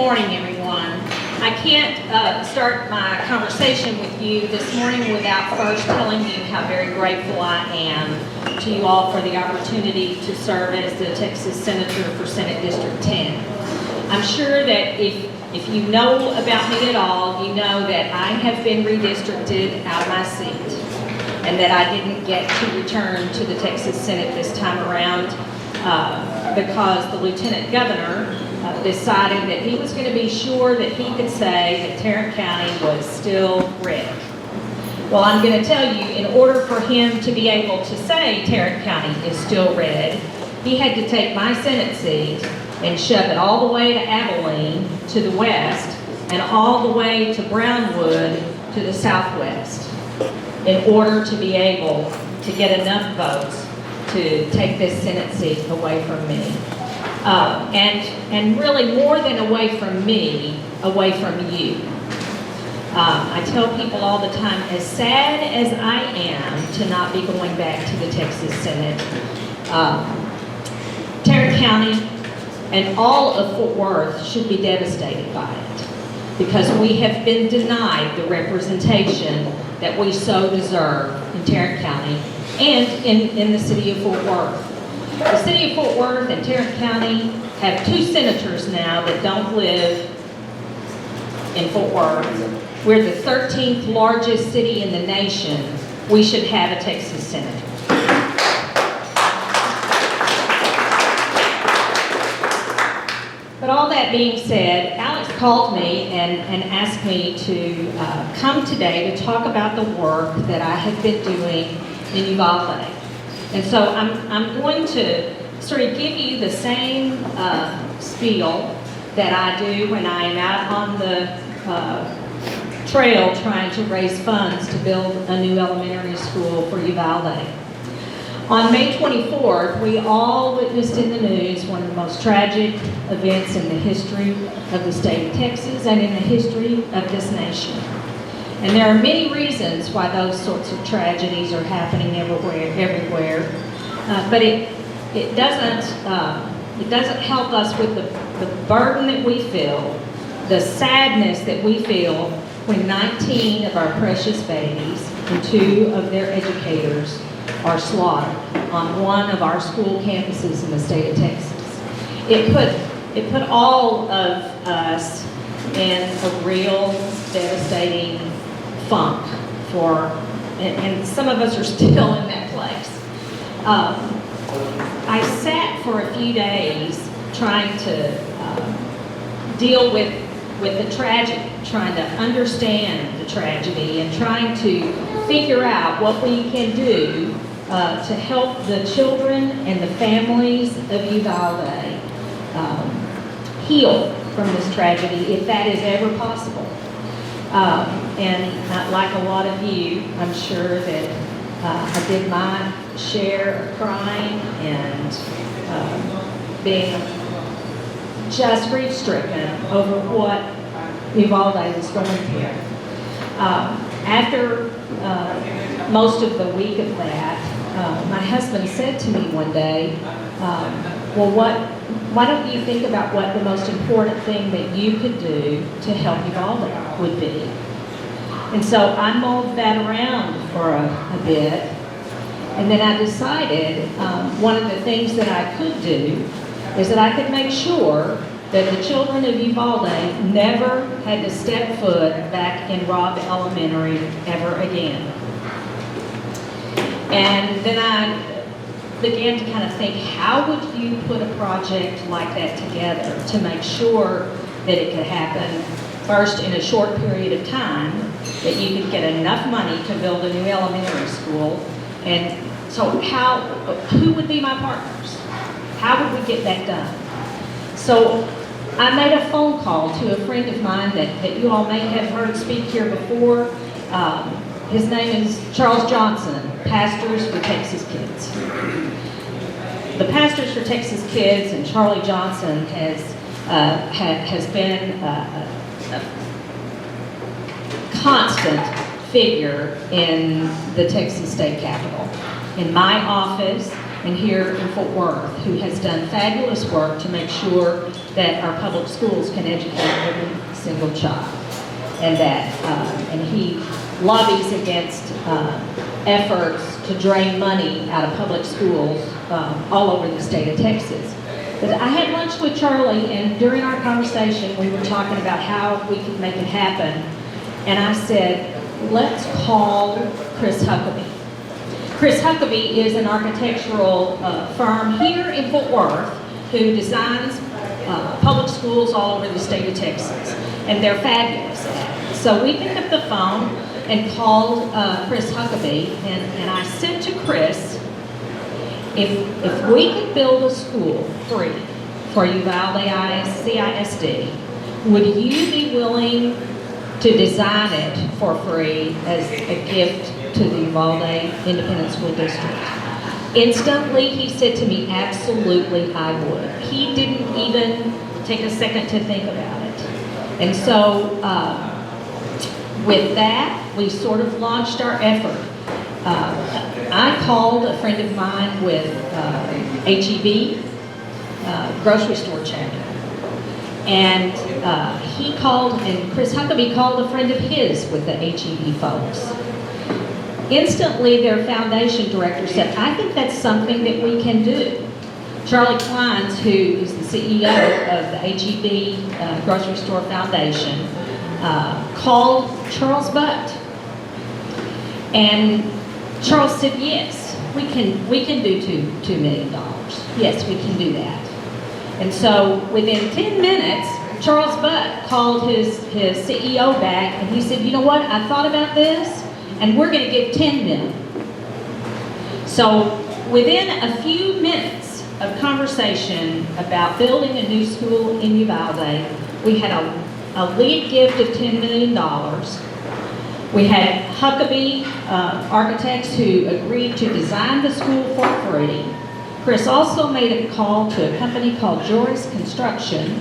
morning, everyone. I can't start my conversation with you this morning without first telling you how very grateful I am to you all for the opportunity to serve as the Texas Senator for Senate District 10. I'm sure that if you know about me at all, you know that I have been redistricted out of my seat and that I didn't get to return to the Texas Senate this time around because the Lieutenant Governor decided that he was going to be sure that he could say that Tarrant County was still red. Well, I'm going to tell you, in order for him to be able to say Tarrant County is still red, he had to take my Senate seat and shove it all the way to Abilene to the west and all the way to Brownwood to the southwest in order to be able to get enough votes to take this Senate seat away from me. And really more than away from me, away from you. I tell people all the time, as sad as I am to not be going back to the Texas Senate, Tarrant County and all of Fort Worth should be devastated by it because we have been denied the representation that we so deserve in Tarrant County and in the city of Fort Worth. The city of Fort Worth and Tarrant County have two senators now that don't live in Fort Worth. We're the 13th largest city in the nation. We should have a Texas senator. But all that being said, Alex called me and asked me to come today to talk about the work that I have been doing in Uvalde. And so I'm going to sort of give you the same spiel that I do when I am out on the trail trying to raise funds to build a new elementary school for Uvalde. On May 24th, we all witnessed in the news one of the most tragic events in the history of the state of Texas and in the history of this nation. And there are many reasons why those sorts of tragedies are happening everywhere. But it doesn't help us with the burden that we feel, the sadness that we feel when 19 of our precious babies and 2 of their educators are slaughtered on one of our school campuses in the state of Texas. It put all of us in a real devastating funk and some of us are still in that place. I sat for a few days trying to deal with the tragedy, trying to understand the tragedy and trying to figure out what we can do to help the children and the families of Uvalde heal from this tragedy, if that is ever possible. And like a lot of you, I'm sure that I did my share of crying and being just grief-stricken over what Uvalde was going through. After most of the week of that, my husband said to me one day, well, why don't you think about what the most important thing that you could do to help Uvalde would be? And so I mulled that around for a bit, and then I decided one of the things that I could do is that I could make sure that the children of Uvalde never had to step foot back in Robb Elementary ever again. And then I began to kind of think, how would you put a project like that together to make sure that it could happen first in a short period of time, that you could get enough money to build a new elementary school, and so who would be my partners? How would we get that done? So I made a phone call to a friend of mine that you all may have heard speak here before. His name is Charles Johnson, Pastors for Texas Kids. The Pastors for Texas Kids and Charlie Johnson has been a constant figure in the Texas State Capitol, in my office, and here in Fort Worth, who has done fabulous work to make sure that our public schools can educate every single child, and that and he lobbies against efforts to drain money out of public schools all over the state of Texas. But I had lunch with Charlie, and during our conversation, we were talking about how we could make it happen. And I said, let's call Chris Huckabee. Chris Huckabee is an architectural firm here in Fort Worth who designs public schools all over the state of Texas. And they're fabulous at it. So we picked up the phone and called Chris Huckabee, and I said to Chris, if we could build a school free for Uvalde CISD, would you be willing to design it for free as a gift to the Uvalde Independent School District? Instantly, he said to me, absolutely, I would. He didn't even take a second to think about it. And so, with that, we sort of launched our effort. I called a friend of mine with HEB, grocery store chapter. And he called, and Chris Huckabee called a friend of his with the HEB folks. Instantly, their foundation director said, I think that's something that we can do. Charlie Kleins, who is the CEO of the HEB Grocery Store Foundation, called Charles Butt. And Charles said, yes, we can do $2 million. Yes, we can do that. And so within 10 minutes, Charles Butt called his CEO back, and he said, you know what, I thought about this, and we're going to give $10 million. So within a few minutes of conversation about building a new school in Uvalde, we had a lead gift of $10 million. We had Huckabee architects who agreed to design the school for free. Chris also made a call to a company called Joris Construction,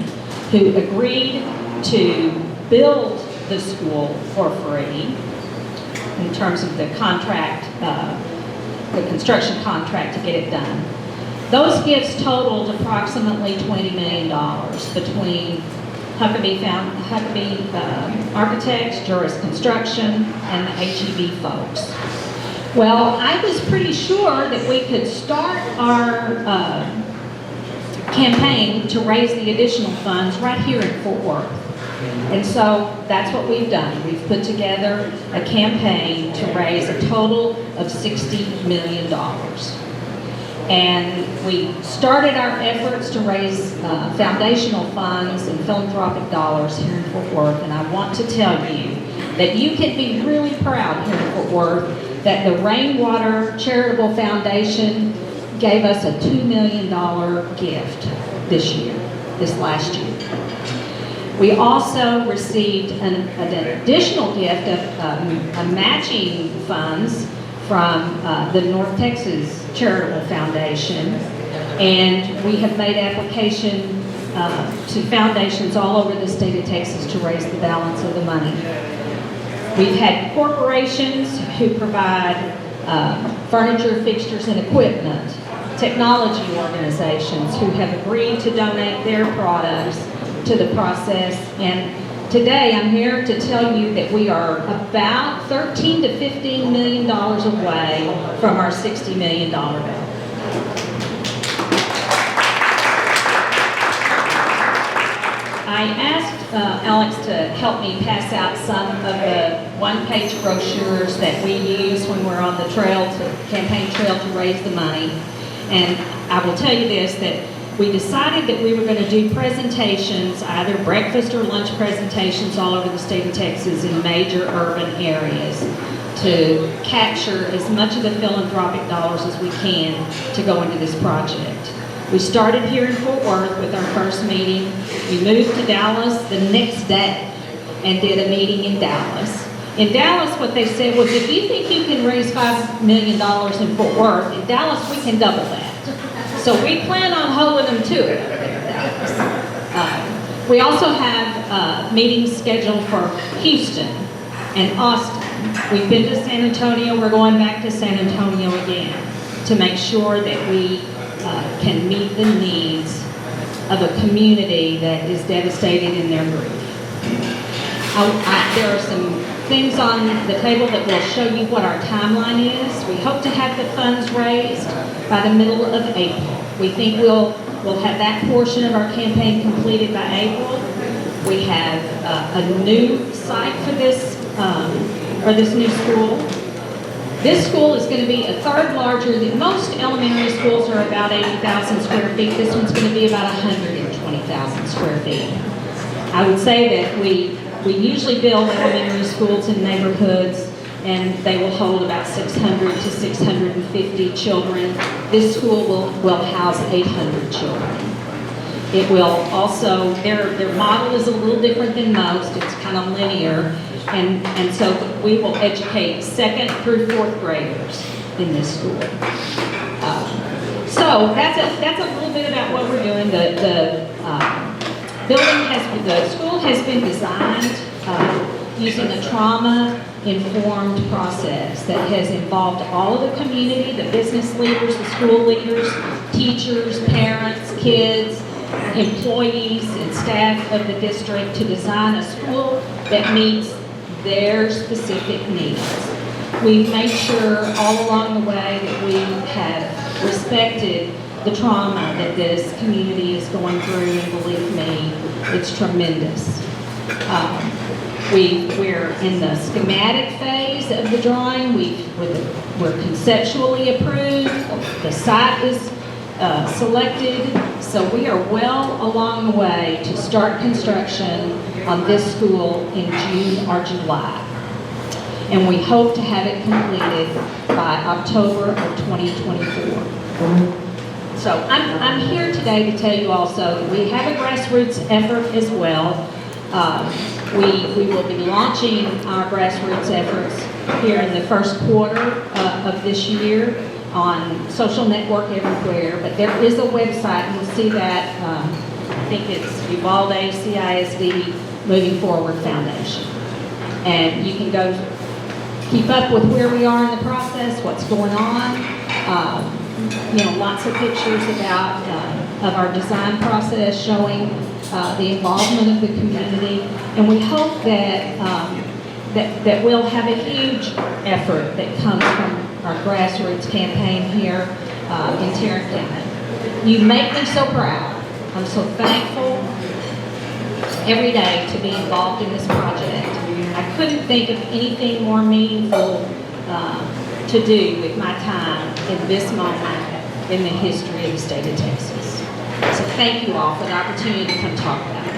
who agreed to build the school for free in terms of the contract, the construction contract to get it done. Those gifts totaled approximately $20 million between Huckabee Architects, Joris Construction, and the HEB folks. Well, I was pretty sure that we could start our campaign to raise the additional funds right here in Fort Worth. And so that's what we've done. We've put together a campaign to raise a total of $60 million. And we started our efforts to raise foundational funds and philanthropic dollars here in Fort Worth. And I want to tell you that you can be really proud here in Fort Worth that the Rainwater Charitable Foundation gave us a $2 million gift this last year. We also received an additional gift of matching funds from the North Texas Charitable Foundation, and we have made application to foundations all over the state of Texas to raise the balance of the money. We've had corporations who provide furniture, fixtures, and equipment, technology organizations who have agreed to donate their products to the process, and today I'm here to tell you that we are about $13 to $15 million away from our $60 million goal. I asked Alex to help me pass out some of the one-page brochures that we use when we're on the campaign trail to raise the money. And I will tell you this, that we decided that we were going to do presentations, either breakfast or lunch presentations all over the state of Texas in major urban areas to capture as much of the philanthropic dollars as we can to go into this project. We started here in Fort Worth with our first meeting. We moved to Dallas the next day and did a meeting in Dallas. In Dallas, what they said was, if you think you can raise $5 million in Fort Worth, in Dallas we can double that. So we plan on holding them to it over there in Dallas. We also have meetings scheduled for Houston and Austin. We've been to San Antonio. We're going back to San Antonio again to make sure that we can meet the needs of a community that is devastated in their grief. There are some things on the table that will show you what our timeline is. We hope to have the funds raised by the middle of April. We think we'll have that portion of our campaign completed by April. We have a new site for this new school. This school is going to be a third larger than most elementary schools are about 80,000 square feet. This one's going to be about 120,000 square feet. I would say that we usually build elementary schools in neighborhoods and they will hold about 600 to 650 children. This school will house 800 children. It will also, their model is a little different than most. It's kind of linear. And so we will educate 2nd through 4th graders in this school. So that's a little bit about what we're doing. The school has been designed using a trauma-informed process that has involved all of the community, the business leaders, the school leaders, teachers, parents, kids, employees, and staff of the district to design a school that meets their specific needs. We've made sure all along the way that we have respected the trauma that this community is going through, and believe me, it's tremendous. We're in the schematic phase of the drawing. We're conceptually approved. The site is selected, so we are well along the way to start construction on this school in June or July. And we hope to have it completed by October of 2024. So I'm here today to tell you also that we have a grassroots effort as well. We will be launching our grassroots efforts here in the first quarter of this year on social network everywhere, but there is a website, and you'll see that, I think it's Uvalde CISD Moving Forward Foundation. And you can go keep up with where we are in the process, what's going on. Lots of pictures about of our design process showing the involvement of the community, and we hope that that we'll have a huge effort that comes from our grassroots campaign here in Tarrant County. You make me so proud. I'm so thankful every day to be involved in this project. I couldn't think of anything more meaningful to do with my time in this moment in the history of the state of Texas. So thank you all for the opportunity to come talk about it.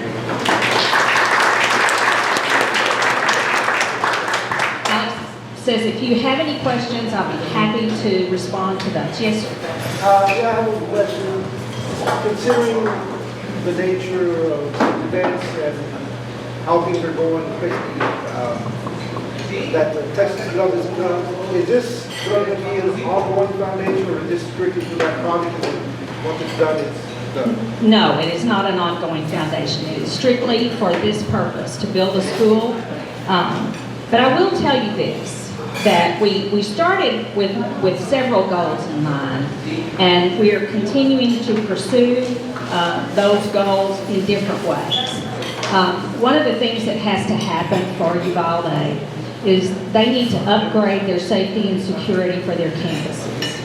Alex says if you have any questions, I'll be happy to respond to those. Yes, sir? I have a question. Considering the nature of events and how things are going quickly, that the Texas Love has done, is this going to be an ongoing foundation, or is this strictly for that project, and once it's done, it's done? No, it is not an ongoing foundation. It is strictly for this purpose, to build a school. But I will tell you this, that we started with several goals in mind, and we are continuing to pursue those goals in different ways. One of the things that has to happen for Uvalde is they need to upgrade their safety and security for their campuses.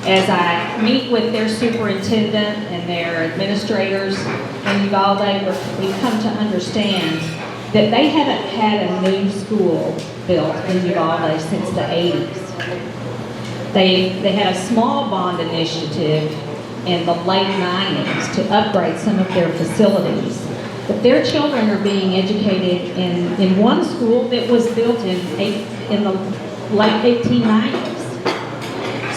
As I meet with their superintendent and their administrators in Uvalde, we've come to understand that they haven't had a new school built in Uvalde since the 80s. They had a small bond initiative in the late 90s to upgrade some of their facilities. But their children are being educated in one school that was built in the late 1890s.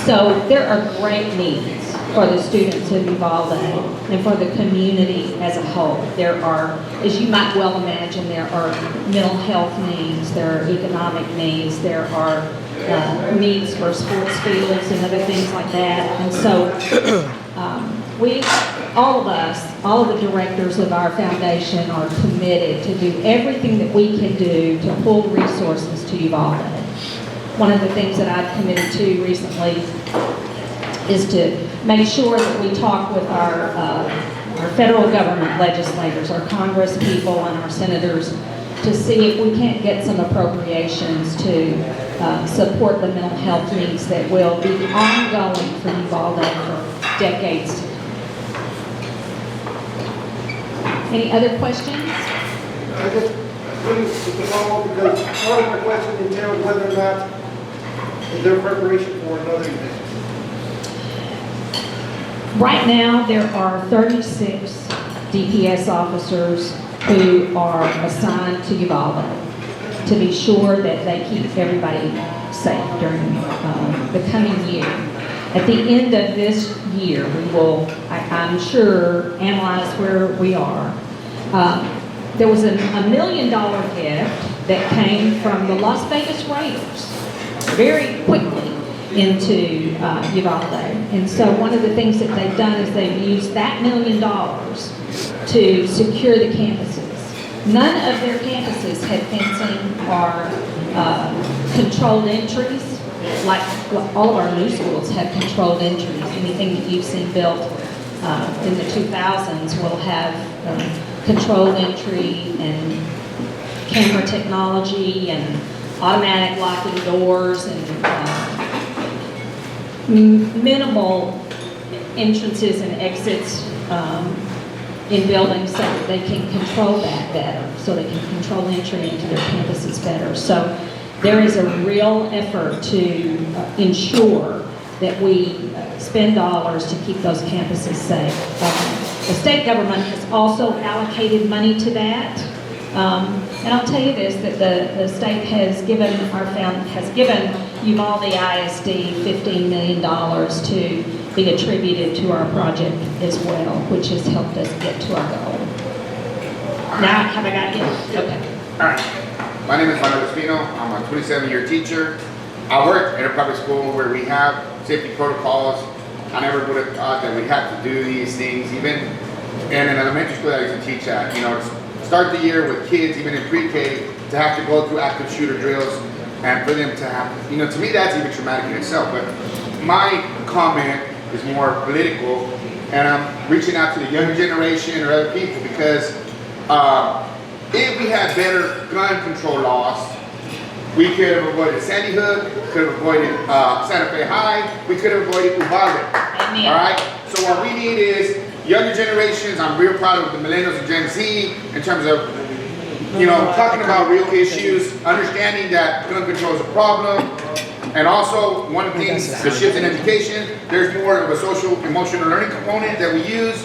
So there are great needs for the students of Uvalde and for the community as a whole. There are, as you might well imagine, there are mental health needs, there are economic needs, there are needs for sports fields and other things like that. And so all of the directors of our foundation are committed to do everything that we can do to pull resources to Uvalde. One of the things that I've committed to recently is to make sure that we talk with our our federal government legislators, our Congress people and our senators to see if we can't get some appropriations to support the mental health needs that will be ongoing for Uvalde for decades to come. Any other questions? I just really to follow because part of my question entails whether or not is there preparation for another event. Right now, there are 36 DPS officers who are assigned to Uvalde to be sure that they keep everybody safe during the coming year. At the end of this year, we will, I'm sure, analyze where we are. There was a $1 million gift that came from the Las Vegas Raiders very quickly into Uvalde. And so one of the things that they've done is they've used that $1 million to secure the campuses. None of their campuses had fencing or controlled entries, like all of our new schools have controlled entries. Anything that you've seen built in the 2000s will have controlled entry and camera technology and automatic locking doors and minimal entrances and exits in buildings so that they can control that better, so they can control entry into their campuses better. So there is a real effort to ensure that we spend dollars to keep those campuses safe. The state government has also allocated money to that. And I'll tell you this, that the state has given Uvalde ISD $15 million to be attributed to our project as well, which has helped us get to our goal. Now, have I got you? Okay. All right. My name is Manuel Espino. I'm a 27-year teacher. I work at a public school where we have safety protocols. I never would have thought that we'd have to do these things, even in an elementary school that I used to teach at. You know, to start the year with kids, even in pre-K, to have to go through active shooter drills, and for them to have, you know, to me that's even traumatic in itself. But my comment is more political, and I'm reaching out to the younger generation or other people because if we had better gun control laws, we could have avoided Sandy Hook, could have avoided Santa Fe High, we could have avoided Uvalde. Amen. All right? So what we need is younger generations. I'm real proud of the millennials and Gen Z in terms of, you know, talking about real issues, understanding that gun control is a problem, and also one of the things, the shift in education, there's more of a social emotional learning component that we use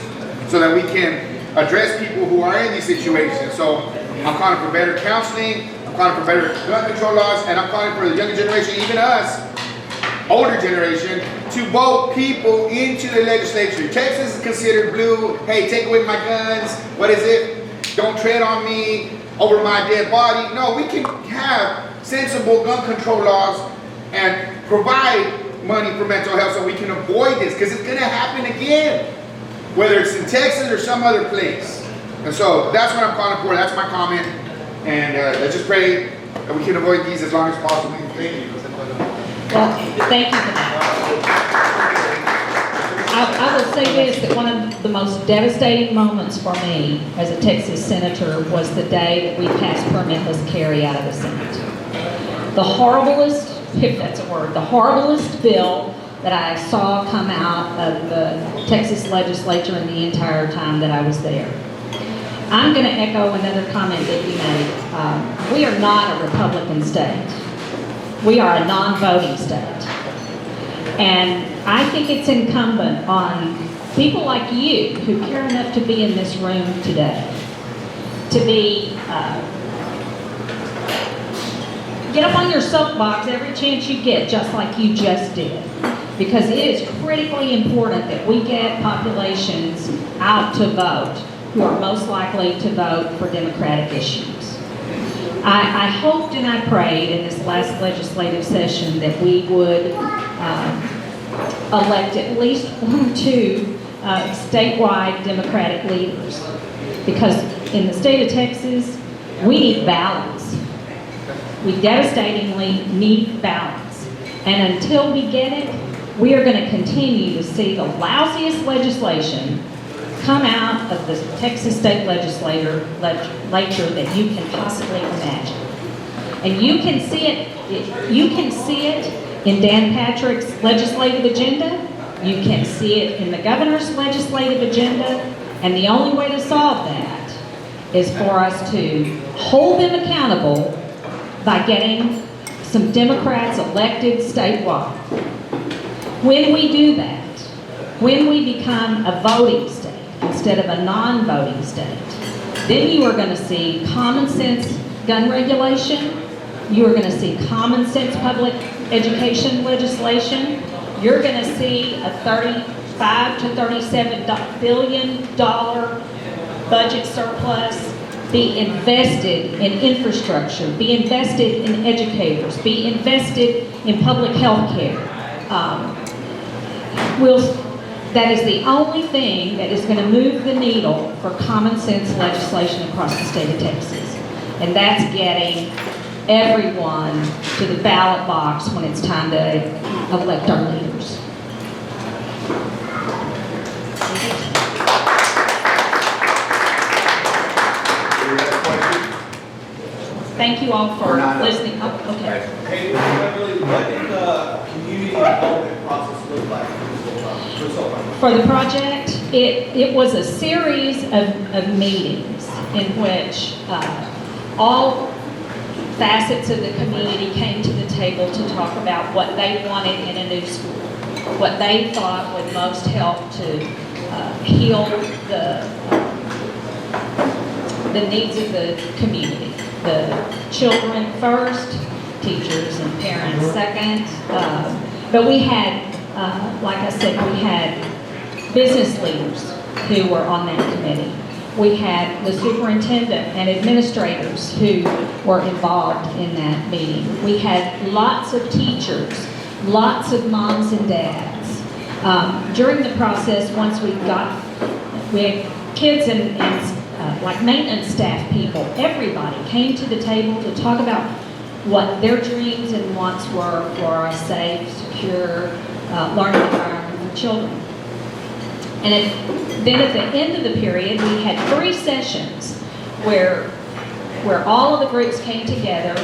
so that we can address people who are in these situations. So I'm calling for better counseling, I'm calling for better gun control laws, and I'm calling for the younger generation, even us, older generation, to vote people into the legislature. Texas is considered blue. Hey, take away my guns. What is it? Don't tread on me, over my dead body. No, we can have sensible gun control laws and provide money for mental health so we can avoid this, because it's going to happen again, whether it's in Texas or some other place. And so that's what I'm calling for. That's my comment. And let's just pray that we can avoid these as long as possible. Thank you. Well, thank you for that. I will say this, that one of the most devastating moments for me as a Texas senator was the day that we passed permitless carry out of the Senate. The horriblest, if that's a word, the horriblest bill that I saw come out of the Texas legislature in the entire time that I was there. I'm going to echo another comment that you made. We are not a Republican state. We are a non-voting state. And I think it's incumbent on people like you who care enough to be in this room today to be, get up on your soapbox every chance you get, just like you just did. Because it is critically important that we get populations out to vote who are most likely to vote for democratic issues. I hoped and I prayed in this last legislative session that we would elect at least 1 or 2 statewide Democratic leaders. Because in the state of Texas, we need balance. We devastatingly need balance. And until we get it, we are going to continue to see the lousiest legislation come out of the Texas state legislature that you can possibly imagine. And you can see it in Dan Patrick's legislative agenda. You can see it in the governor's legislative agenda. And the only way to solve that is for us to hold them accountable by getting some Democrats elected statewide. When we do that, when we become a voting state instead of a non-voting state, then you are going to see common sense gun regulation. You are going to see common sense public education legislation. You're going to see a $35 to $37 billion budget surplus be invested in infrastructure, be invested in educators, be invested in public health care. That is the only thing that is going to move the needle for common sense legislation across the state of Texas. And that's getting everyone to the ballot box when it's time to elect our leaders. Thank you all for listening. Oh, okay. Hey, Beverly, what did the community development process look like for the project? It was a series of meetings in which all facets of the community came to the table to talk about what they wanted in a new school, what they thought would most help to heal the needs of the community. The children first, teachers and parents second. But we had, like I said, we had business leaders who were on that committee. We had the superintendent and administrators who were involved in that meeting. We had lots of teachers, lots of moms and dads. During the process, once we had kids and like maintenance staff people, everybody came to the table to talk about what their dreams and wants were for a safe, secure learning environment for children. And then at the end of the period, we had 3 sessions where all of the groups came together.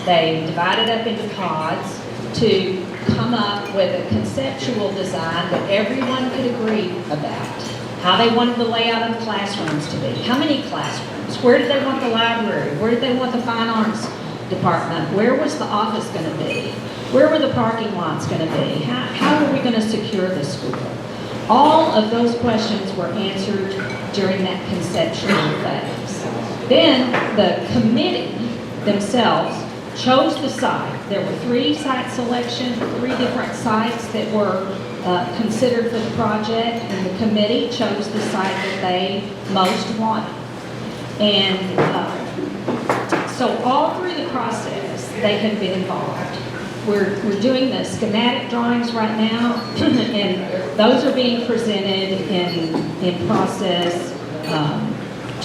They divided up into pods to come up with a conceptual design that everyone could agree about. How they wanted the layout of the classrooms to be. How many classrooms? Where did they want the library? Where did they want the fine arts department? Where was the office going to be? Where were the parking lots going to be? How were we going to secure the school? All of those questions were answered during that conceptual phase. Then the committee themselves chose the site. There were 3 site selections, 3 different sites that were considered for the project, and the committee chose the site that they most wanted. And so all through the process, they have been involved. We're doing the schematic drawings right now, and those are being presented in process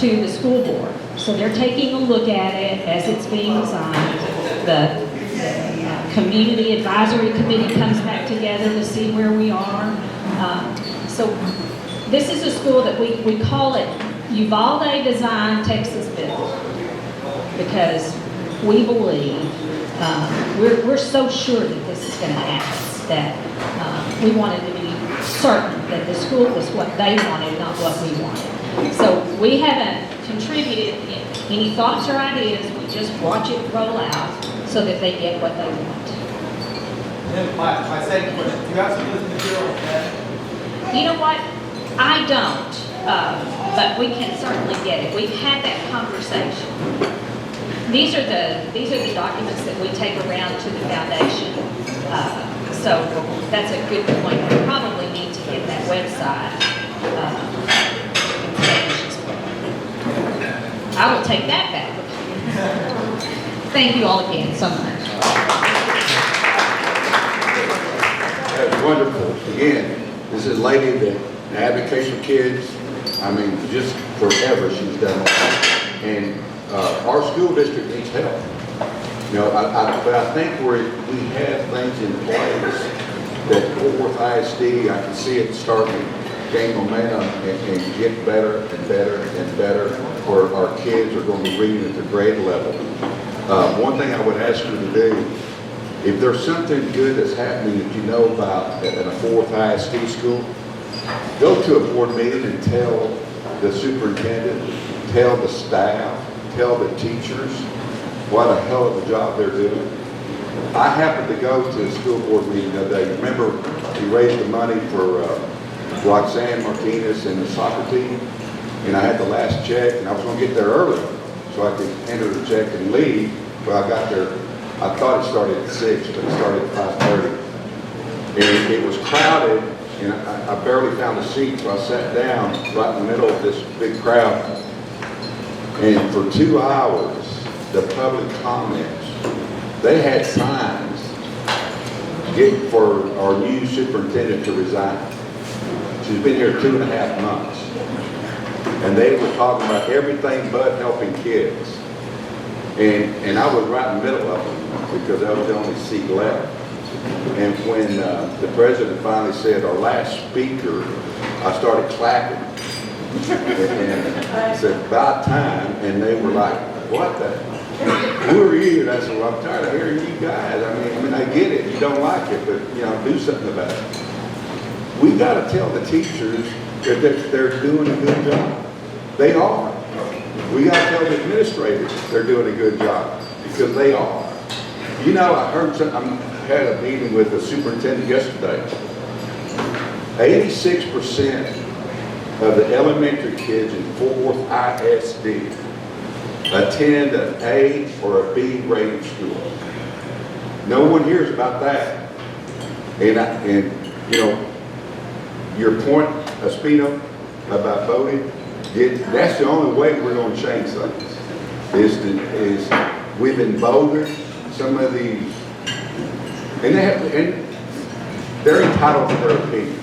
to the school board. So they're taking a look at it as it's being designed. The community advisory committee comes back together to see where we are. So this is a school that we call it Uvalde Design, Texas Built, because we believe, we're so sure that this is going to happen, that we wanted to be certain that the school was what they wanted, not what we wanted. So we haven't contributed any thoughts or ideas, we just watch it roll out so that they get what they want. And my second question, do you have some of this material on that? You know what? I don't, but we can certainly get it. We've had that conversation. These are the documents that we take around to the foundation. So that's a good point. We probably need to get that website. I will take that back. Thank you all again so much. That's wonderful. Again, this is a lady that advocates for kids. I mean, just forever she's done that. And our school district needs help. You know, but I think we have things in place that Fort Worth ISD, I can see it starting gain momentum and get better and better and better, where our kids are going to be reading at the grade level. One thing I would ask you to do, if there's something good that's happening that you know about at a 4th ISD school, go to a board meeting and tell the superintendent, tell the staff, tell the teachers what a hell of a job they're doing. I happened to go to a school board meeting the other day. Remember, we raised the money for Roxanne Martinez and the soccer team, and I had the last check, and I was going to get there early so I could enter the check and leave. But I got there, I thought it started at 6, but it started at 5:30. And it was crowded, and I barely found a seat, so I sat down right in the middle of this big crowd. And for 2 hours, the public comments, they had signs for our new superintendent to resign. She's been here 2.5 months. And they were talking about everything but helping kids. And I was right in the middle of them because that was the only seat left. And when the president finally said, our last speaker, I started clapping. And I said, about time. And they were like, what the? Who are you? And I said, well, I'm tired of hearing you guys. I mean, I get it. You don't like it, but, do something about it. We got to tell the teachers that they're doing a good job. They are. We got to tell the administrators they're doing a good job, because they are. I had a meeting with the superintendent yesterday. 86% of the elementary kids in 4th ISD attend an A or a B rated school. No one hears about that. And your point, Espino, about voting, that's the only way we're going to change things. Is we've emboldened some of these, and they're entitled to their opinion,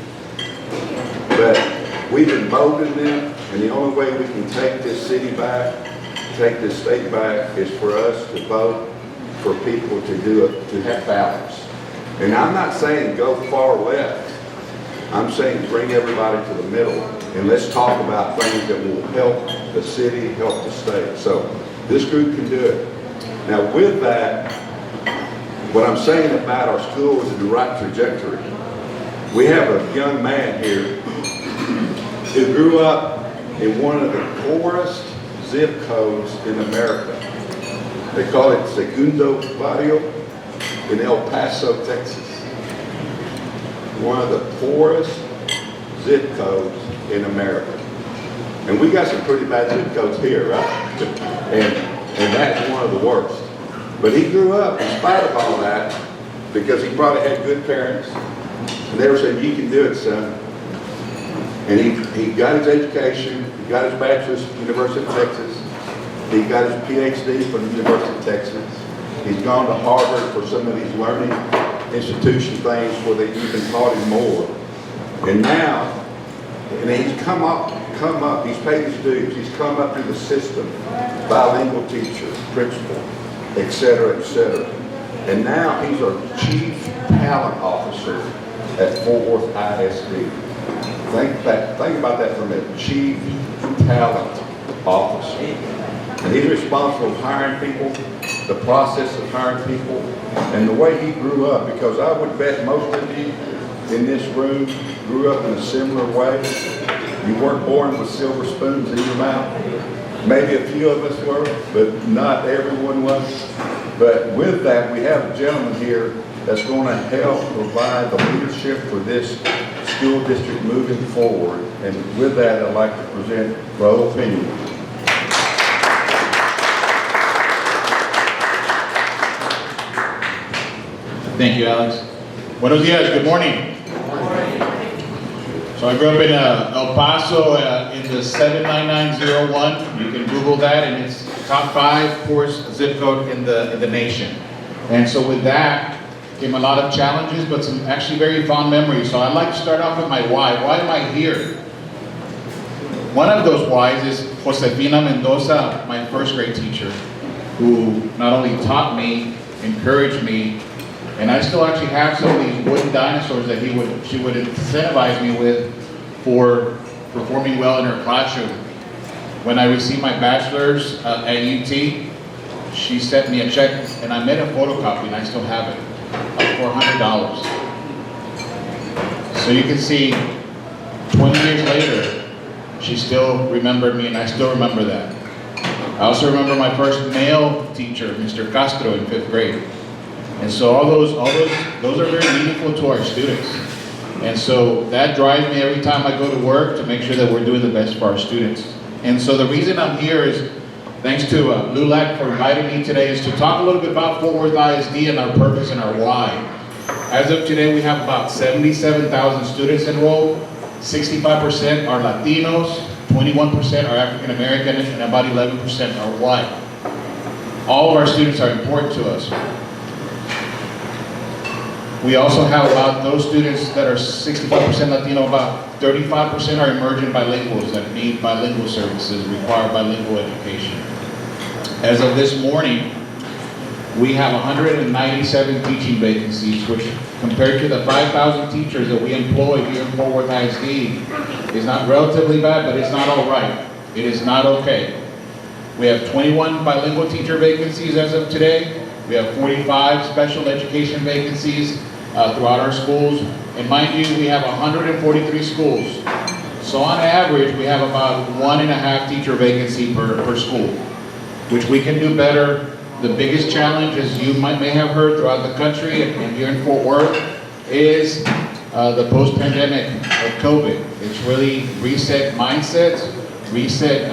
but we've emboldened them, and the only way we can take this city back, take this state back, is for us to vote for people to have balance. And I'm not saying go far left. I'm saying bring everybody to the middle, and let's talk about things that will help the city, help the state. So this group can do it. Now with that, what I'm saying about our school is in the right trajectory. We have a young man here who grew up in one of the poorest zip codes in America. They call it Segundo Barrio in El Paso, Texas. One of the poorest zip codes in America. And we got some pretty bad zip codes here, right? And that's one of the worst. But he grew up in spite of all that, because he probably had good parents. And they were saying, you can do it, son. And he got his education, he got his bachelor's from the University of Texas. He got his PhD from the University of Texas. He's gone to Harvard for some of these learning institution things where they even taught him more. And now, he's come up, he's paid his dues, he's come up through the system, bilingual teacher, principal, et cetera, et cetera. And now he's our chief talent officer at 4th ISD. Think about that for a minute, chief talent officer. And he's responsible for hiring people, the process of hiring people, and the way he grew up, because I would bet most of you in this room grew up in a similar way. You weren't born with silver spoons in your mouth. Maybe a few of us were, but not everyone was. But with that, we have a gentleman here that's going to help provide the leadership for this school district moving forward. And with that, I'd like to present Raul Pena. Thank you, Alex. Buenos dias, good morning. So I grew up in El Paso in the 79901. You can Google that, and it's top 5 poorest zip code in the nation. And so with that came a lot of challenges, but some actually very fond memories. So I'd like to start off with my why. Why am I here? One of those whys is Josefina Mendoza, my first grade teacher, who not only taught me, encouraged me, and I still actually have some of these wooden dinosaurs that she would incentivize me with for performing well in her classroom. When I received my bachelor's at UT, she sent me a check, and I made a photocopy, and I still have it, of $400. So you can see, 20 years later, she still remembered me, and I still remember that. I also remember my first male teacher, Mr. Castro, in 5th grade. And so all those are very meaningful to our students. And so that drives me every time I go to work to make sure that we're doing the best for our students. And so the reason I'm here is, thanks to LULAC for inviting me today, is to talk a little bit about Fort Worth ISD and our purpose and our why. As of today, we have about 77,000 students enrolled. 65% are Latinos, 21% are African American, and about 11% are white. All of our students are important to us. We also have about those students that are 65% Latino, about 35% are emerging bilinguals that need bilingual services, require bilingual education. As of this morning, we have 197 teaching vacancies, which compared to the 5,000 teachers that we employ here in Fort Worth ISD is not relatively bad, but it's not all right. It is not okay. We have 21 bilingual teacher vacancies as of today. We have 45 special education vacancies throughout our schools. And mind you, we have 143 schools. So on average, we have about 1.5 teacher vacancy per school, which we can do better. The biggest challenge, as you may have heard throughout the country and here in Fort Worth, is the post-pandemic of COVID. It's really reset mindsets, reset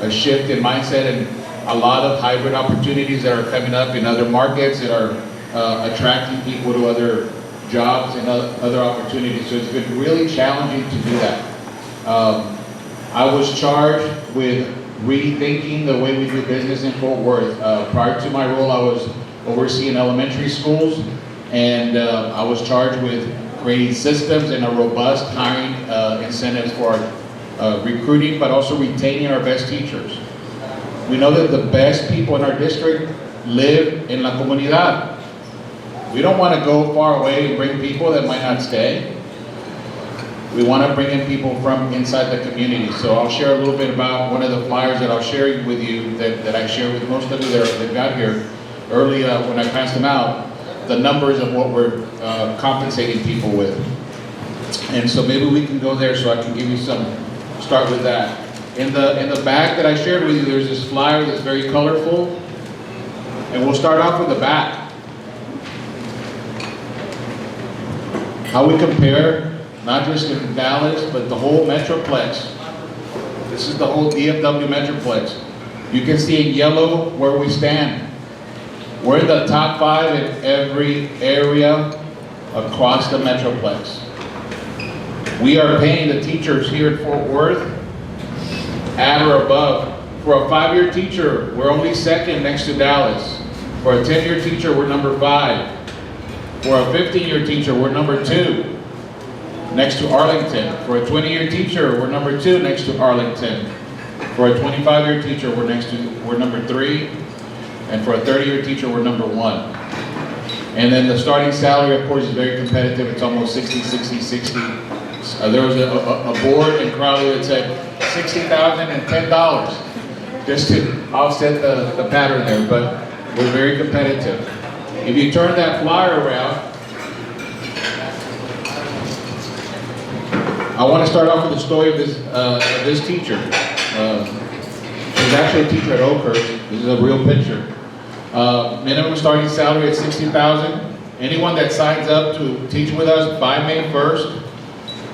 a shift in mindset, and a lot of hybrid opportunities that are coming up in other markets that are attracting people to other jobs and other opportunities. So it's been really challenging to do that. I was charged with rethinking the way we do business in Fort Worth. Prior to my role, I was overseeing elementary schools, and I was charged with creating systems and a robust hiring incentives for recruiting, but also retaining our best teachers. We know that the best people in our district live in la comunidad. We don't want to go far away and bring people that might not stay. We want to bring in people from inside the community. So I'll share a little bit about one of the flyers that I'll share with you that I shared with most of you that got here early when I passed them out, the numbers of what we're compensating people with. And so maybe we can go there so I can give you start with that. In the back that I shared with you, there's this flyer that's very colorful. And we'll start off with the back. How we compare, not just in Dallas, but the whole Metroplex. This is the whole DFW Metroplex. You can see in yellow where we stand. We're in the top 5 in every area across the Metroplex. We are paying the teachers here at Fort Worth at or above. For a 5-year teacher, we're only second next to Dallas. For a 10-year teacher, we're number 5. For a 15-year teacher, we're number 2, next to Arlington. For a 20-year teacher, we're number 2, next to Arlington. For a 25-year teacher, we're number 3. And for a 30-year teacher, we're number 1. And then the starting salary, of course, is very competitive. It's almost 60, 60, 60. There was a board in Crowley that said $60,010, just to offset the pattern there, but we're very competitive. If you turn that flyer around, I want to start off with the story of this teacher. She's actually a teacher at Oakhurst. This is a real picture. Minimum starting salary at $60,000. Anyone that signs up to teach with us by May 1st,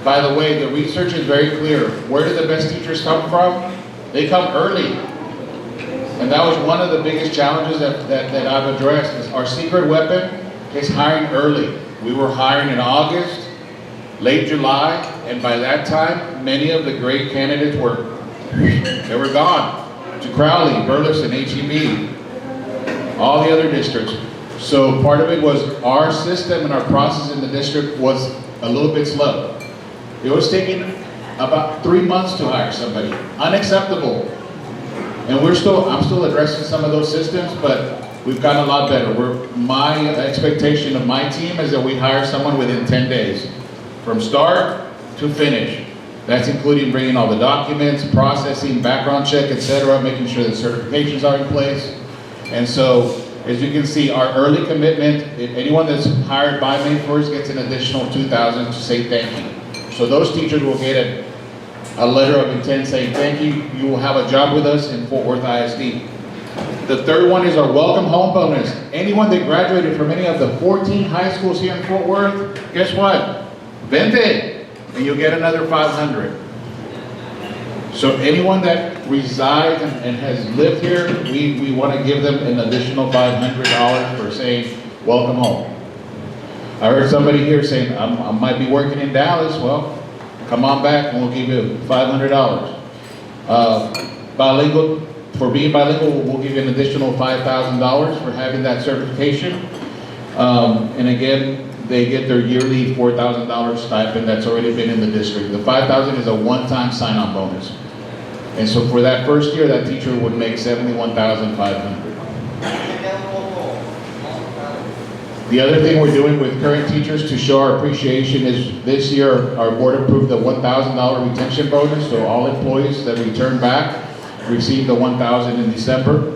by the way, the research is very clear. Where do the best teachers come from? They come early. And that was one of the biggest challenges that I've addressed. Is our secret weapon is hiring early. We were hiring in August, late July, and by that time, many of the great candidates were gone to Crowley, Burleson, HEB, all the other districts. So part of it was our system and our process in the district was a little bit slow. It was taking about 3 months to hire somebody. Unacceptable. And I'm still addressing some of those systems, but we've gotten a lot better. My expectation of my team is that we hire someone within 10 days, from start to finish. That's including bringing all the documents, processing, background check, etc., making sure that certifications are in place. And so, as you can see, our early commitment, if anyone that's hired by May 1st gets an additional $2,000 to say thank you. So those teachers will get a letter of intent saying thank you. You will have a job with us in Fort Worth ISD. The third one is our welcome home bonus. Anyone that graduated from any of the 14 high schools here in Fort Worth, guess what? Vente, and you'll get another $500. So anyone that resides and has lived here, we want to give them an additional $500 for saying welcome home. I heard somebody here saying, I might be working in Dallas. Well, come on back and we'll give you $500. Bilingual, for being bilingual, we'll give you an additional $5,000 for having that certification. And again, they get their yearly $4,000 stipend that's already been in the district. The $5,000 is a one-time sign-on bonus. And so for that first year, that teacher would make $71,500. The other thing we're doing with current teachers to show our appreciation is this year, our board approved the $1,000 retention bonus. So all employees that return back receive the $1,000 in December.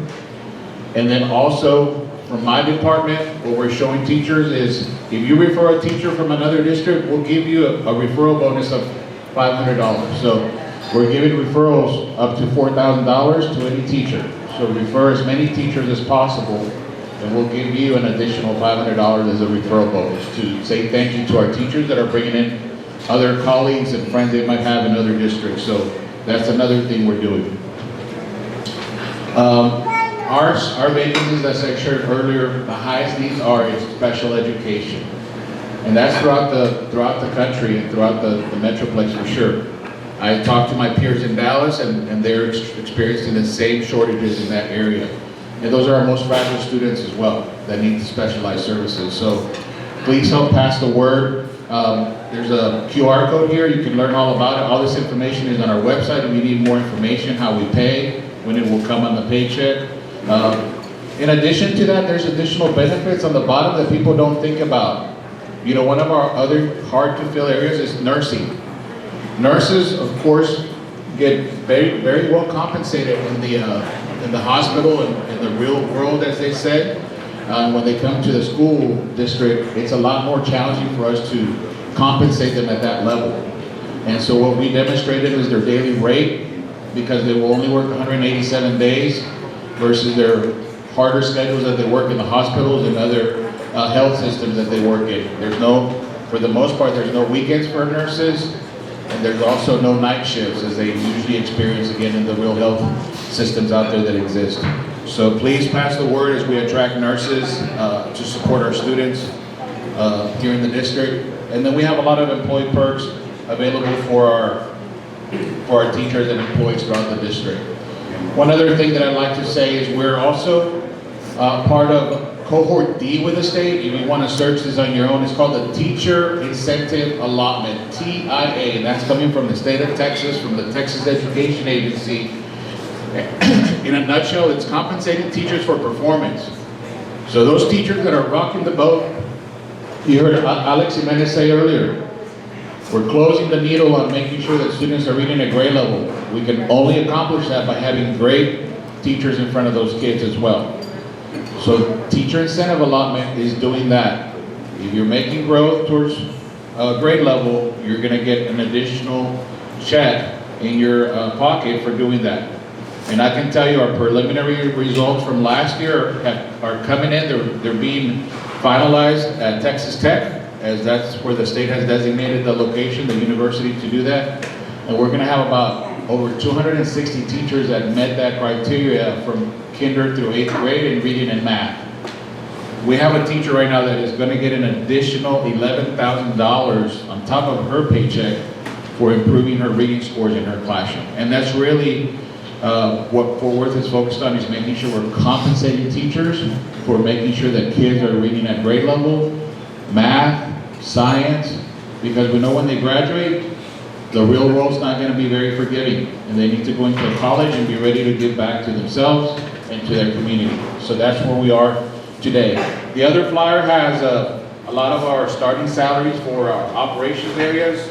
And then also from my department, what we're showing teachers is if you refer a teacher from another district, we'll give you a referral bonus of $500. So we're giving referrals up to $4,000 to any teacher. So refer as many teachers as possible, and we'll give you an additional $500 as a referral bonus to say thank you to our teachers that are bringing in other colleagues and friends they might have in other districts. So that's another thing we're doing. Our vacancies, as I shared earlier, the highest needs are in special education. And that's throughout the country and throughout the Metroplex for sure. I talked to my peers in Dallas and they're experiencing the same shortages in that area. And those are our most fragile students as well that need the specialized services. So please help pass the word. There's a QR code here. You can learn all about it. All this information is on our website. If you need more information, how we pay, when it will come on the paycheck. In addition to that, there's additional benefits on the bottom that people don't think about. You know, one of our other hard to fill areas is nursing. Nurses, of course, get very, very well compensated in the hospital and in the real world, as they say. When they come to the school district, it's a lot more challenging for us to compensate them at that level. And so what we demonstrated is their daily rate, because they will only work 187 days versus their harder schedules that they work in the hospitals and other health systems that they work in. For the most part, there's no weekends for nurses, and there's also no night shifts as they usually experience again in the real health systems out there that exist. So please pass the word as we attract nurses to support our students here in the district. And then we have a lot of employee perks available for our teachers and employees throughout the district. One other thing that I'd like to say is we're also part of Cohort D with the state. If you want to search this on your own, it's called the Teacher Incentive Allotment, TIA, and that's coming from the state of Texas, from the Texas Education Agency. In a nutshell, it's compensating teachers for performance. So those teachers that are rocking the boat, you heard Alex Jimenez say earlier, we're closing the needle on making sure that students are reading at grade level. We can only accomplish that by having great teachers in front of those kids as well. So teacher incentive allotment is doing that. If you're making growth towards grade level, you're gonna get an additional check in your pocket for doing that. And I can tell you our preliminary results from last year are coming in. They're being finalized at Texas Tech, as that's where the state has designated the location, the university, to do that. And we're gonna have about over 260 teachers that met that criteria from kinder through 8th grade in reading and math. We have a teacher right now that is gonna get an additional $11,000 on top of her paycheck for improving her reading scores in her classroom. And that's really what Fort Worth is focused on, is making sure we're compensating teachers for making sure that kids are reading at grade level, math, science, because we know when they graduate, the real world's not going to be very forgiving, and they need to go into college and be ready to give back to themselves and to their community. So that's where we are today. The other flyer has a lot of our starting salaries for our operations areas.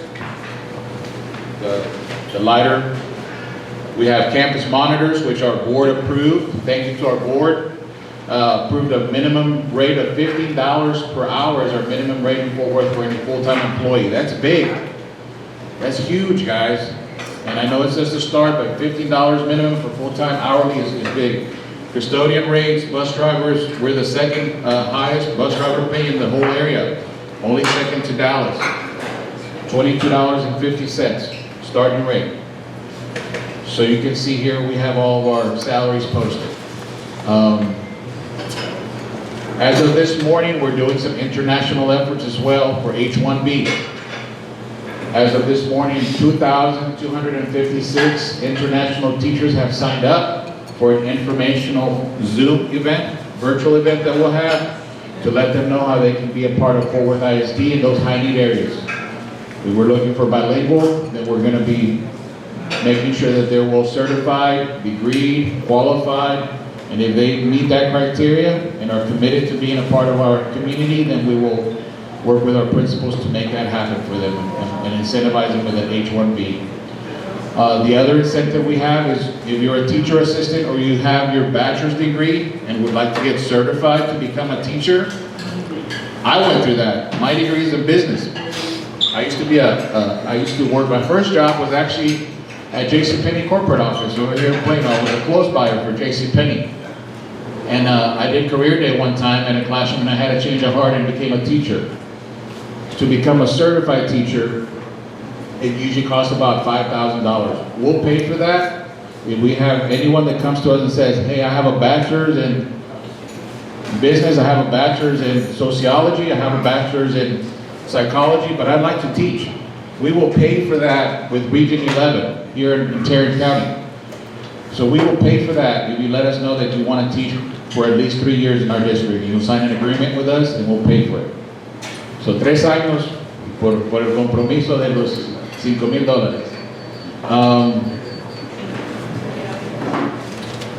the lighter. We have campus monitors, which are board approved. Thank you to our board. Approved a minimum rate of $15 per hour as our minimum rate in Fort Worth for any full-time employee. That's big. That's huge, guys. And I know it's just a start, but $15 minimum for full-time hourly is big. Custodian rates, bus drivers, we're the second highest bus driver pay in the whole area. Only second to Dallas. $22.50 starting rate. So you can see here we have all of our salaries posted. As of this morning, we're doing some international efforts as well for H-1B. As of this morning, 2,256 international teachers have signed up for an informational Zoom event, virtual event that we'll have, to let them know how they can be a part of Fort Worth ISD in those high-need areas. We were looking for bilingual, then we're going to be making sure that they're well certified, degreed, qualified, and if they meet that criteria and are committed to being a part of our community, then we will work with our principals to make that happen for them and incentivize them with an H-1B. The other incentive we have is if you're a teacher assistant or you have your bachelor's degree and would like to get certified to become a teacher, I went through that. My degree is in business. I used to work, my first job was actually at JCPenney corporate office over here in Plano. I was a clothes buyer for JCPenney. And I did career day one time in a classroom and I had a change of heart and became a teacher. To become a certified teacher, it usually costs about $5,000. We'll pay for that. If we have anyone that comes to us and says, hey, I have a bachelor's in business, I have a bachelor's in sociology, I have a bachelor's in psychology, but I'd like to teach. We will pay for that with Region 11 here in Tarrant County. So we will pay for that if you let us know that you want to teach for at least 3 years in our district. You'll sign an agreement with us and we'll pay for it. So 3 años por el compromiso de los $5,000.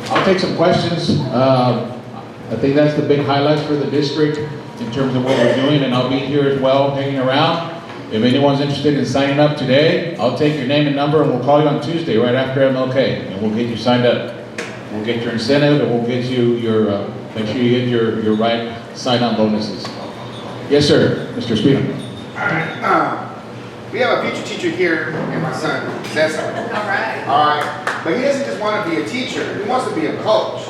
I'll take some questions. I think that's the big highlights for the district in terms of what we're doing, and I'll be here as well, hanging around. If anyone's interested in signing up today, I'll take your name and number and we'll call you on Tuesday right after MLK, and we'll get you signed up. We'll get your incentive and we'll get you your, make sure you get your right sign-on bonuses. Yes, sir, Mr. Speedham. All right. We have a future teacher here, and my son, Cesar. All right. All right. But he doesn't just want to be a teacher, he wants to be a coach.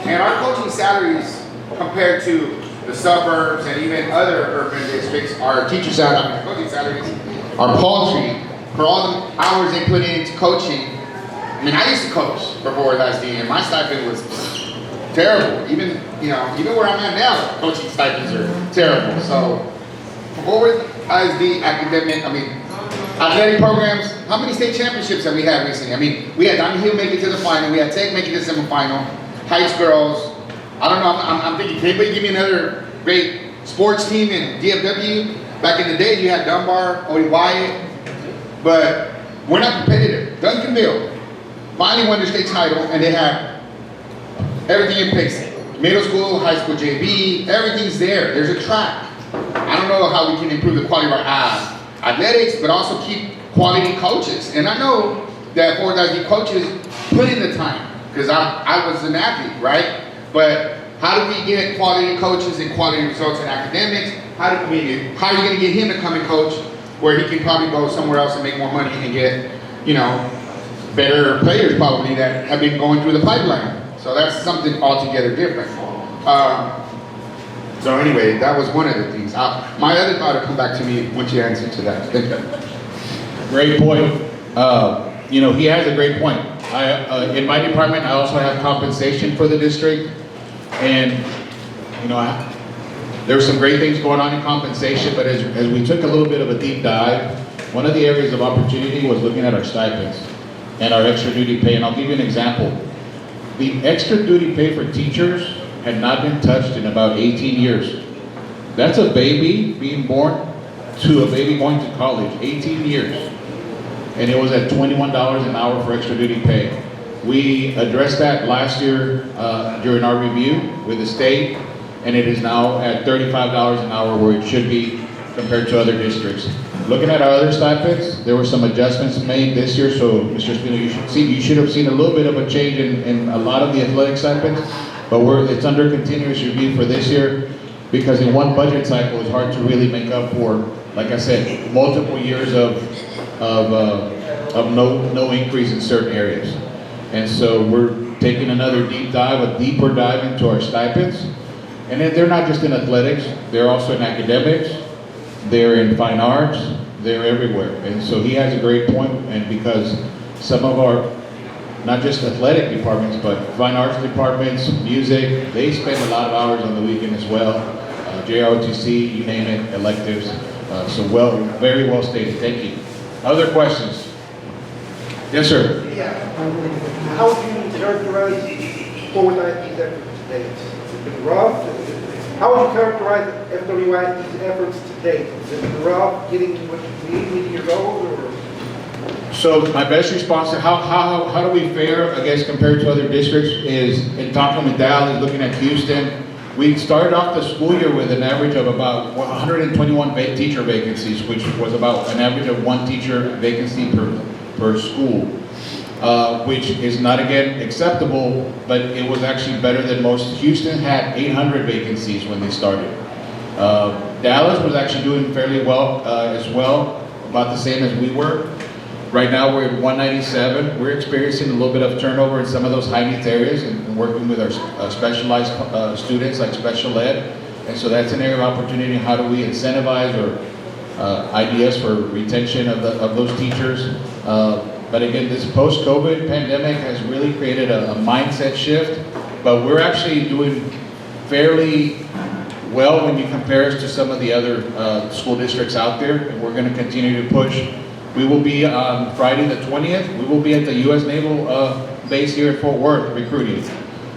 And our coaching salaries compared to the suburbs and even other urban districts, our teacher salaries, coaching salaries are paltry for all the hours they put into coaching. I mean, I used to coach for Fort Worth ISD, and my stipend was terrible. Even where I'm at now, coaching stipends are terrible. So, for Fort Worth ISD athletic programs, how many state championships have we had recently? I mean, we had Diamond Hill make it to the final, we had Tech make it to the semifinal, Heights girls. I don't know, I'm thinking, can anybody give me another great sports team in DFW? Back in the day, you had Dunbar, Odie Wyatt, but we're not competitive. Duncanville finally won their state title, and they have everything in place. Middle school, high school JV, everything's there. There's a track. I don't know how we can improve the quality of our athletics, but also keep quality coaches. And I know that Fort Worth ISD coaches put in the time, because I was an athlete, right? But how do we get quality coaches and quality results in academics? How are you going to get him to come and coach where he can probably go somewhere else and make more money and get, better players probably that have been going through the pipeline? So that's something altogether different. So anyway, that was one of the things. My other thought will come back to me once you answer to that. Thank you. Great point. He has a great point. In my department, I also have compensation for the district, and there's some great things going on in compensation. But as we took a little bit of a deep dive, one of the areas of opportunity was looking at our stipends and our extra duty pay. And I'll give you an example. The extra duty pay for teachers had not been touched in about 18 years. That's a baby being born to a baby going to college, 18 years. And it was at $21 an hour for extra duty pay. We addressed that last year during our review with the state, and it is now at $35 an hour where it should be compared to other districts. looking at our other stipends, there were some adjustments made this year, so Mr. Espino, you should have seen a little bit of a change in a lot of the athletic stipends, but it's under continuous review for this year, because in one budget cycle, it's hard to really make up for, like I said, multiple years of no increase in certain areas. And so we're taking another deeper dive into our stipends. And then they're not just in athletics, they're also in academics, they're in fine arts, they're everywhere. And so he has a great point, and because some of our, not just athletic departments, but fine arts departments, music, they spend a lot of hours on the weekend as well. JROTC, you name it, electives. So very well stated, thank you. Other questions? Yes, sir. Yeah. How would you characterize forward IP's efforts today? It's been rough. How would you characterize FWIP's efforts to date? Has it been rough, getting what you need, meeting your goals, or? So my best response to how do we fare, I guess, compared to other districts is, in talking with Dal, is looking at Houston. We started off the school year with an average of about 121 teacher vacancies, which was about an average of 1 teacher vacancy per school, which is not, again, acceptable, but it was actually better than most. Houston had 800 vacancies when they started. Dallas was actually doing fairly well as well, about the same as we were. Right now we're at 197. We're experiencing a little bit of turnover in some of those high needs areas and working with our specialized students like special ed. And so that's an area of opportunity. How do we incentivize or ideas for retention of those teachers? But again, this post-COVID pandemic has really created a mindset shift, but we're actually doing fairly well when you compare us to some of the other school districts out there, and we're going to continue to push. We will be on Friday the 20th, we will be at the U.S. Naval base here at Fort Worth recruiting.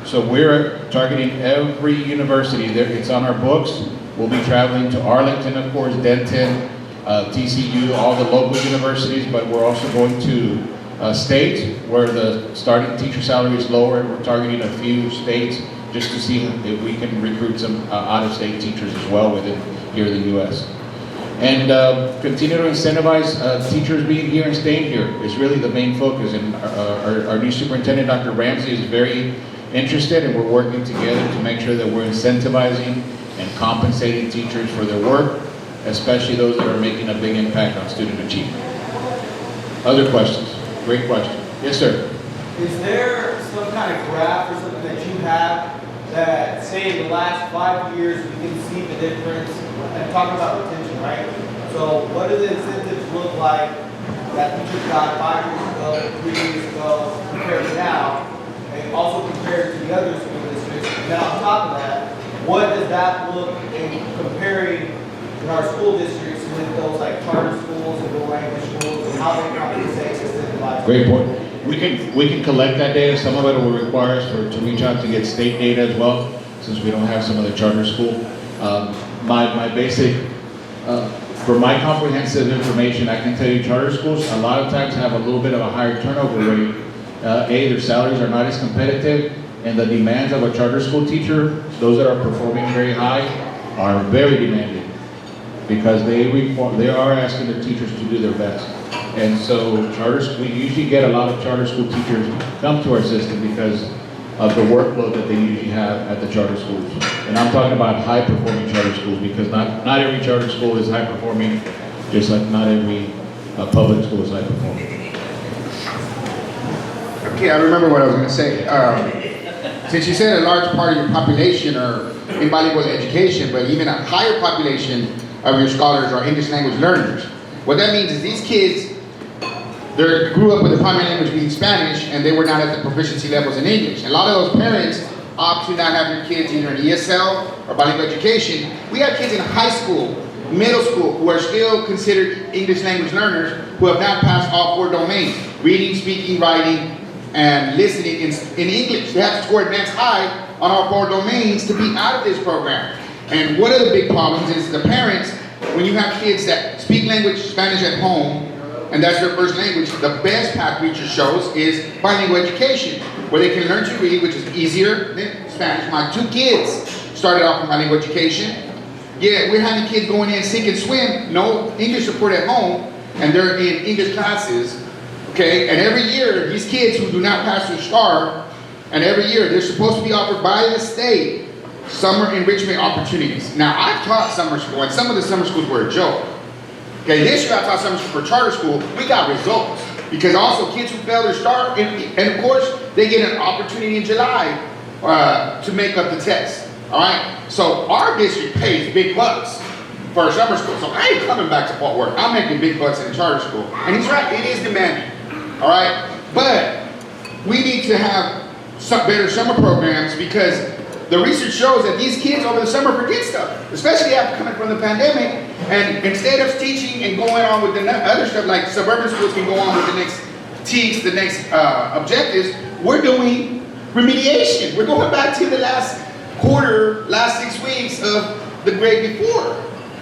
So we're targeting every university. It's on our books. We'll be traveling to Arlington, of course, Denton, TCU, all the local universities, but we're also going to states where the starting teacher salary is lower. We're targeting a few states just to see if we can recruit some out-of-state teachers as well within here in the U.S. And continue to incentivize teachers being here and staying here is really the main focus. And our new superintendent, Dr. Ramsey, is very interested, and we're working together to make sure that we're incentivizing and compensating teachers for their work, especially those that are making a big impact on student achievement. Other questions? Great question. Yes, sir. Is there some kind of graph or something that you have that, say, in the last 5 years, we can see the difference? And talking about retention, right? So what do the incentives look like that teachers got 5 years ago, 3 years ago, compared to now, and also compared to the other school districts? And then on top of that, what does that look in comparing in our school districts with those like charter schools and dual language schools, and how they compensate to incentivize? Great point. We can collect that data. Some of it will require us to reach out to get state data as well, since we don't have some of the charter school. My basic, for my comprehensive information, I can tell you charter schools a lot of times have a little bit of a higher turnover rate. Their salaries are not as competitive, and the demands of a charter school teacher, those that are performing very high, are very demanding, because they are asking their teachers to do their best. And so we usually get a lot of charter school teachers come to our system because of the workload that they usually have at the charter schools. And I'm talking about high-performing charter schools, because not every charter school is high-performing, just like not every public school is high-performing. Okay, I remember what I was going to say. Since you said a large part of your population are in bilingual education, but even a higher population of your scholars are English language learners. What that means is these kids, they grew up with the primary language being Spanish, and they were not at the proficiency levels in English. And a lot of those parents opt to not have their kids either in ESL or bilingual education. We have kids in high school, middle school, who are still considered English language learners, who have now passed all 4 domains: reading, speaking, writing, and listening in English. They have to score advanced high on all 4 domains to be out of this program. And one of the big problems is the parents, when you have kids that speak language Spanish at home, and that's their first language, the best path research shows is bilingual education, where they can learn to read, which is easier than Spanish. My 2 kids started off in bilingual education. Yeah, we're having kids going in sink and swim, no English support at home, and they're in English classes, okay? And every year, these kids who do not pass their STAR, and every year they're supposed to be offered by the state summer enrichment opportunities. Now, I've taught summer school, and some of the summer schools were a joke. Okay, this year I taught summer school for charter school. We got results because also kids who fail their STAR, and of course, they get an opportunity in July to make up the test. All right, so our district pays big bucks for our summer school. So I ain't coming back to Fort Worth. I'm making big bucks in a charter school, and he's right. It is demanding. All right, but we need to have some better summer programs because the research shows that these kids over the summer forget stuff, especially after coming from the pandemic. And instead of teaching and going on with the other stuff, like suburban schools can go on with the next TEKS, the next objectives, we're doing remediation. We're going back to the last quarter, last 6 weeks of the grade before.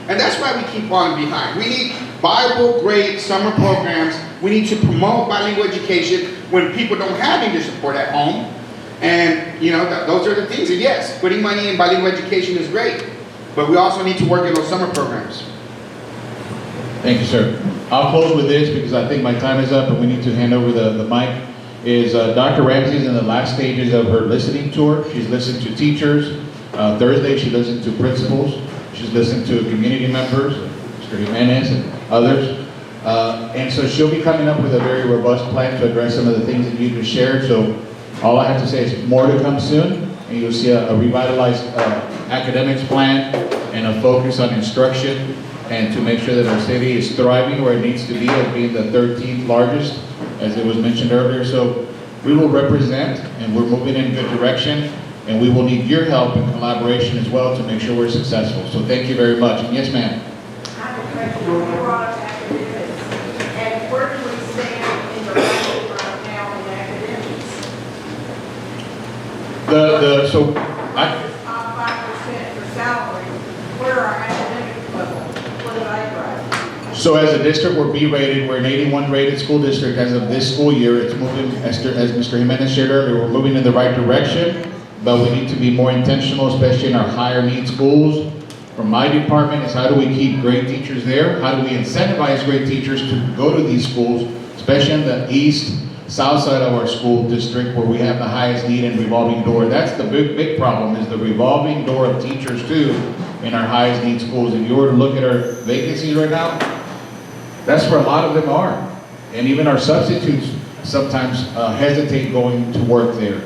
And that's why we keep falling behind. We need Bible, great summer programs. We need to promote bilingual education when people don't have English support at home. And, you know, those are the things. And yes, putting money in bilingual education is great, but we also need to work in those summer programs. Thank you, sir. I'll close with this because I think my time is up and we need to hand over the mic. Dr. Ramsey is in the last stages of her listening tour. She's listened to teachers. Thursday, she listened to principals. She's listened to community members, Mr. Jimenez and others. And so she'll be coming up with a very robust plan to address some of the things that you just shared. So all I have to say is more to come soon. And you'll see a revitalized academics plan and a focus on instruction and to make sure that our city is thriving where it needs to be as being the 13th largest, as it was mentioned earlier. So we will represent and we're moving in a good direction and we will need your help and collaboration as well to make sure we're successful. So thank you very much. And yes, ma'am. I have a question. You brought up academics. And where do we stand in the race right now in academics? Top 5% for salary. Where are academic levels? What do they grade? So as a district, we're B-rated. We're an 81 rated school district as of this school year. It's moving, as Mr. Jimenez shared earlier, we're moving in the right direction, but we need to be more intentional, especially in our higher need schools. From my department is how do we keep great teachers there? How do we incentivize great teachers to go to these schools, especially in the east, south side of our school district where we have the highest need and revolving door. That's the big problem is the revolving door of teachers too in our highest need schools. If you were to look at our vacancies right now, that's where a lot of them are. And even our substitutes sometimes hesitate going to work there.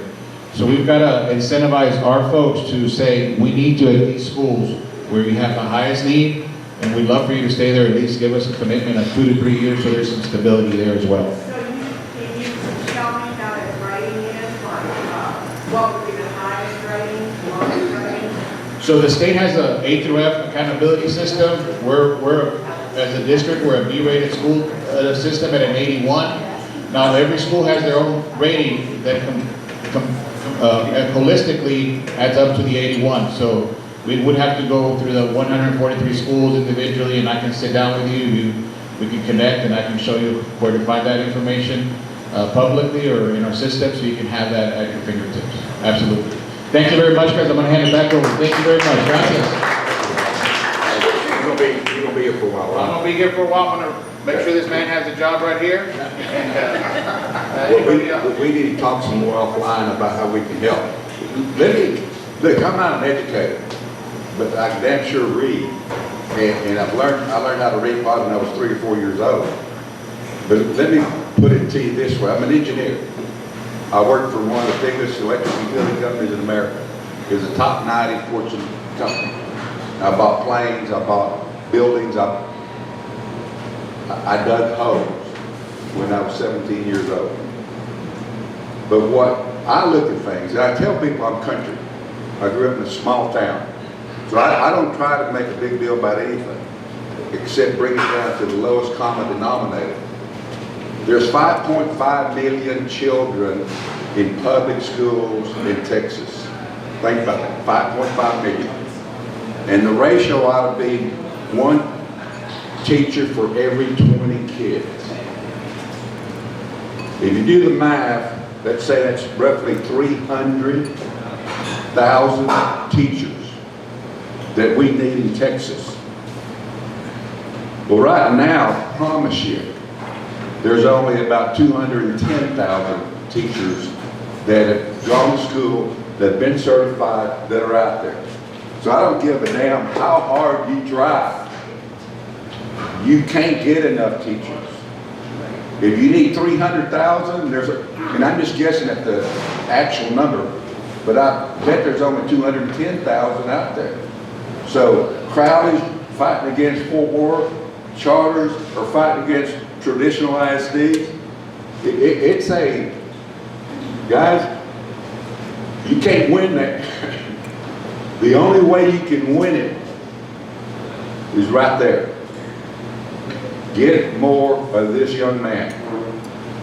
So we've got to incentivize our folks to say, we need you at these schools where you have the highest need, and we'd love for you to stay there, at least give us a commitment of 2 to 3 years so there's some stability there as well. So can you tell me how that rating is? Like, what would be the highest rating, lowest rating? So the state has a A through F accountability system. We're as a district, we're a B-rated school system at an 81. Now every school has their own rating that holistically adds up to the 81. So we would have to go through the 143 schools individually, and I can sit down with you. We can connect, and I can show you where to find that information publicly or in our system, so you can have that at your fingertips. Absolutely. Thank you very much, guys. I'm going to hand it back over. Thank you very much. Gracias. You're gonna be here for a while, I'm right? going to be here for a while. I'm going to make sure this man has a job right here. Well, we need to talk some more offline about how we can help. Look, I'm not an educator, but I can damn sure read. And I learned how to read probably when I was 3 or 4 years old. But let me put it to you this way. I'm an engineer. I work for one of the biggest electric utility companies in America. It's a top 90 Fortune company. I bought planes, I bought buildings, I dug holes when I was 17 years old. But what I look at things, and I tell people I'm country. I grew up in a small town. So I don't try to make a big deal about anything, except bring it down to the lowest common denominator. There's 5.5 million children in public schools in Texas. Think about that, 5.5 million. And the ratio ought to be 1 teacher for every 20 kids. If you do the math, let's say that's roughly 300,000 teachers that we need in Texas. Well, right now, I promise you, there's only about 210,000 teachers that have gone to school, that have been certified, that are out there. So I don't give a damn how hard you try. You can't get enough teachers. If you need 300,000, and I'm just guessing at the actual number, but I bet there's only 210,000 out there. So Crowley's fighting against Fort Worth, charters are fighting against traditional ISDs. It's a, guys, you can't win that. The only way you can win it is right there. Get more of this young man.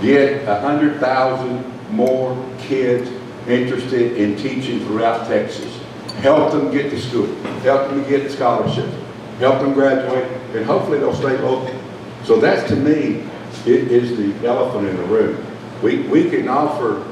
Get 100,000 more kids interested in teaching throughout Texas. Help them get to school. Help them get scholarships. Help them graduate, and hopefully they'll stay local. So that, to me, is the elephant in the room. We can offer